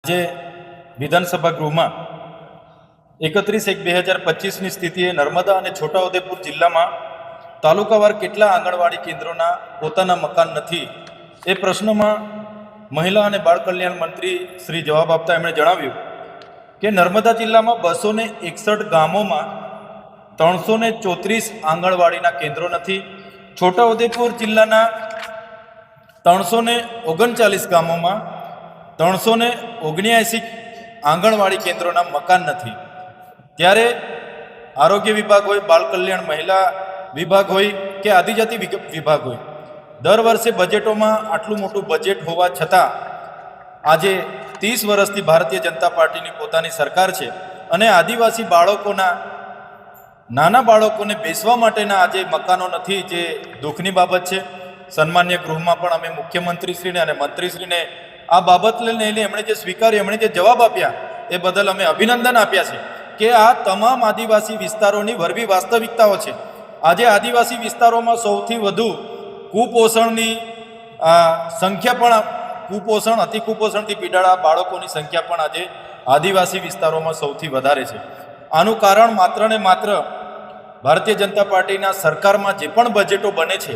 આજે વિધાનસભા ગૃહમાં 31/1/2025ની સ્થિતિએ નર્મદા અને છોટાઉદેપુર જિલ્લામાં તાલુકાવાર કેટલા આંગણવાડી કેન્દ્રોના પોતાના મકાન નથી એ પ્રશ્નમાં મહિલા અને બાળ કલ્યાણ મંત્રી શ્રી જવાબ આપતા એમણે જણાવ્યું કે નર્મદા જિલ્લામાં 261 ગામોમાં 334 આંગણવાડીના કેન્દ્રો નથી. છોટાઉદેપુર જિલ્લાના 339 ગામોમાં 379 આંગણવાડી કેન્દ્રોના મકાન નથી. ત્યારે આરોગ્ય વિભાગ હોય, બાળ કલ્યાણ મહિલા વિભાગ હોય કે આદિજાતિ વિભાગ હોય, દર વર્ષે બજેટોમાં આટલું મોટું બજેટ હોવા છતાં આજે 30 વર્ષથી ભારતીય જનતા પાર્ટીની પોતાની સરકાર છે અને આદિવાસી બાળકોના, નાના બાળકોને બેસવા માટેના આજે મકાનો નથી, જે દુઃખની બાબત છે. સન્માન્ય ગૃહમાં પણ અમે મુખ્યમંત્રીશ્રીને અને મંત્રીશ્રીને આ બાબત લઈને એમણે જે સ્વીકાર્યું, એમણે જે જવાબ આપ્યા એ બદલ અમે અભિનંદન આપ્યા છે કે આ તમામ આદિવાસી વિસ્તારોની વરવી વાસ્તવિકતાઓ છે. આજે આદિવાસી વિસ્તારોમાં સૌથી વધુ કુપોષણની સંખ્યા પણ, કુપોષણ, અતિ કુપોષણથી પીડાતા બાળકોની સંખ્યા પણ આજે આદિવાસી વિસ્તારોમાં સૌથી વધારે છે. આનું કારણ માત્ર ને માત્ર ભારતીય જનતા પાર્ટીના સરકારમાં જે પણ બજેટો બને છે